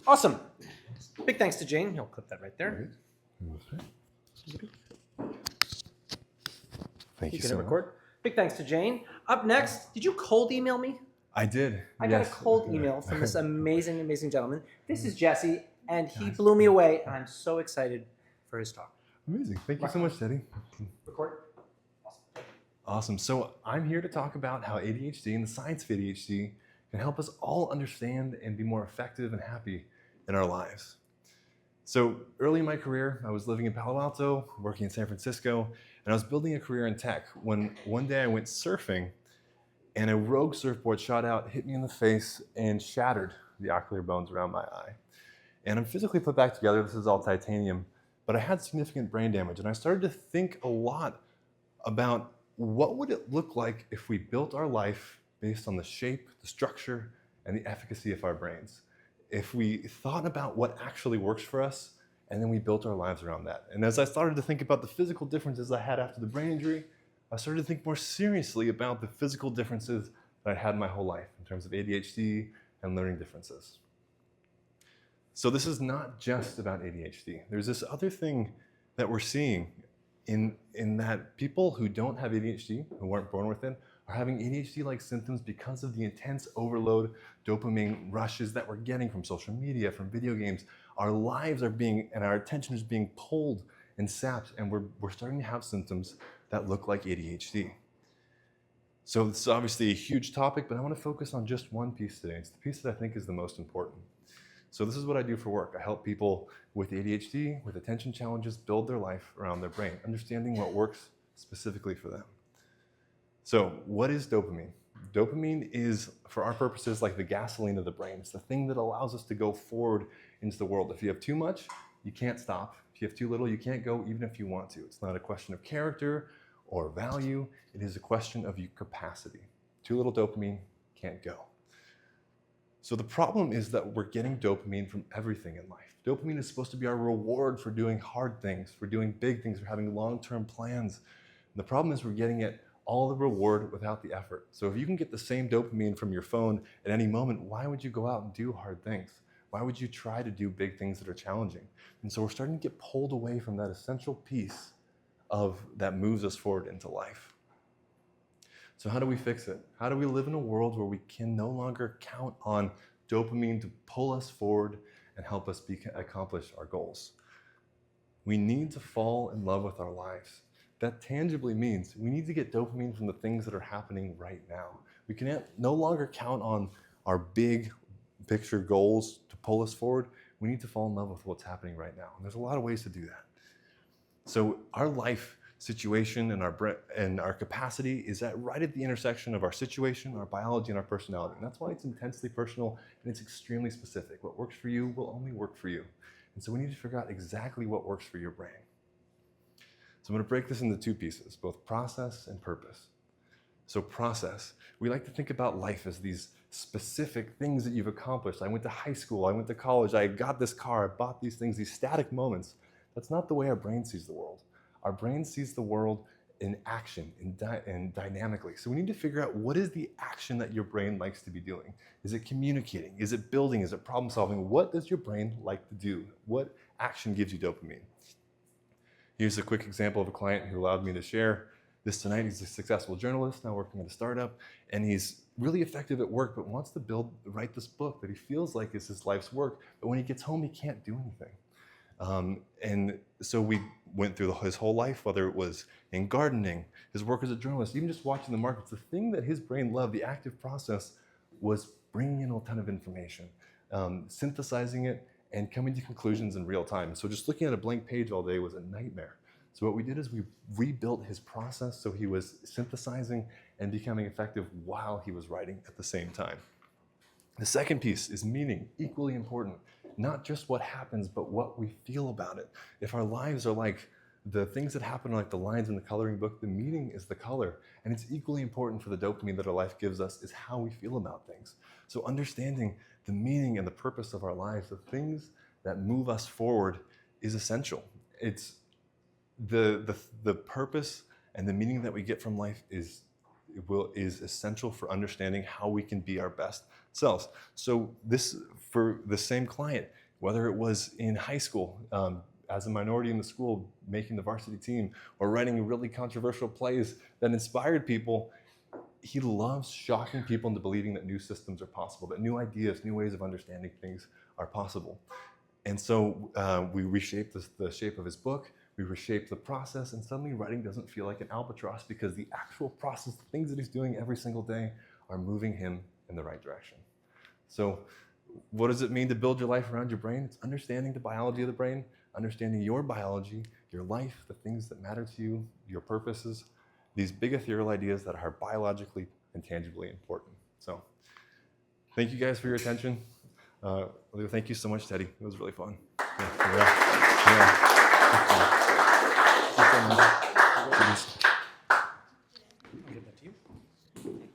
Awesome. Big thanks to Jane. He'll clip that right there. Thank you can so record. much. Big thanks to Jane. Up next, did you cold email me? I did. I got a cold email from this amazing, amazing gentleman. This is Jesse, and he blew me away, and I'm so excited for his talk. Amazing. Thank you so much, Teddy. Record. Awesome. So I'm here to talk about how ADHD and the science of ADHD can help us all understand and be more effective and happy in our lives. So early in my career, I was living in Palo Alto, working in San Francisco, and I was building a career in tech when one day I went surfing and a rogue surfboard shot out, hit me in the face, and shattered the ocular bones around my eye. And I'm physically put back together. This is all titanium, but I had significant brain damage, and I started to think a lot about what would it look like if we built our life based on the shape, the structure, and the efficacy of our brains. If we thought about what actually works for us, and then we built our lives around that. And as I started to think about the physical differences I had after the brain injury, I started to think more seriously about the physical differences that I'd had my whole life in terms of ADHD and learning differences. So this is not just about ADHD. There's this other thing that we're seeing in that people who don't have ADHD, who weren't born with it, are having ADHD-like symptoms because of the intense overload dopamine rushes that we're getting from social media, from video games. Our lives are being, and our attention is being pulled and sapped, and we're starting to have symptoms that look like ADHD. So this is obviously a huge topic, but I want to focus on just one piece today. It's the piece that I think is the most important. So this is what I do for work. I help people with ADHD, with attention challenges, build their life around their brain, understanding what works specifically for them. So what is dopamine? Dopamine is, for our purposes, like the gasoline of the brain. It's the thing that allows us to go forward into the world. If you have too much, you can't stop. If you have too little, you can't go even if you want to. It's not a question of character or value. It is a question of your capacity. Too little dopamine, can't go. So the problem is that we're getting dopamine from everything in life. Dopamine is supposed to be our reward for doing hard things, for doing big things, for having long-term plans. And the problem is we're getting it all the reward without the effort. So if you can get the same dopamine from your phone at any moment, why would you go out and do hard things? Why would you try to do big things that are challenging? And so we're starting to get pulled away from that essential piece of that moves us forward into life. So how do we fix it? How do we live in a world where we can no longer count on dopamine to pull us forward and help us accomplish our goals? We need to fall in love with our lives. That tangibly means we need to get dopamine from the things that are happening right now. We can no longer count on our big picture goals to pull us forward. We need to fall in love with what's happening right now. And there's a lot of ways to do that. So our life situation and our capacity is right at the intersection of our situation, our biology, and our personality. And that's why it's intensely personal and it's extremely specific. What works for you will only work for you. And so we need to figure out exactly what works for your brain. So I'm going to break this into two pieces, both process and purpose. So process, we like to think about life as these specific things that you've accomplished. I went to high school, I went to college, I got this car, I bought these things, these static moments. That's not the way our brain sees the world. Our brain sees the world in action and dynamically. So we need to figure out what is the action that your brain likes to be doing. Is it communicating? Is it building? Is it problem solving? What does your brain like to do? What action gives you dopamine? Here's a quick example of a client who allowed me to share this tonight. He's a successful journalist, now working at a startup, and he's really effective at work, but wants to write this book that he feels like is his life's work, but when he gets home, he can't do anything. And so we went through his whole life, whether it was in gardening, his work as a journalist, even just watching the markets. The thing that his brain loved, the active process, was bringing in a ton of information, synthesizing it, and coming to conclusions in real time. So just looking at a blank page all day was a nightmare. So what we did is we rebuilt his process so he was synthesizing and becoming effective while he was writing at the same time. The second piece is meaning, equally important. Not just what happens, but what we feel about it. If our lives are like the things that happen, like the lines in the coloring book, the meaning is the color. And it's equally important for the dopamine that our life gives us is how we feel about things. So understanding the meaning and the purpose of our lives, the things that move us forward, is essential. It's the purpose and the meaning that we get from life is is essential for understanding how we can be our best selves. So this, for the same client, whether it was in high school, as a minority in the school, making the varsity team, or writing really controversial plays that inspired people, he loves shocking people into believing that new systems are possible, that new ideas, new ways of understanding things are possible. And so we reshaped the shape of his book, we reshaped the process, and suddenly writing doesn't feel like an albatross because the actual process, the things that he's doing every single day, are moving him in the right direction. So what does it mean to build your life around your brain? It's understanding the biology of the brain, understanding your biology, your life, the things that matter to you, your purposes, these big ethereal ideas that are biologically and tangibly important. So thank you guys for your attention. Thank you so much, Teddy. It was really fun. Yeah. Thank you so much.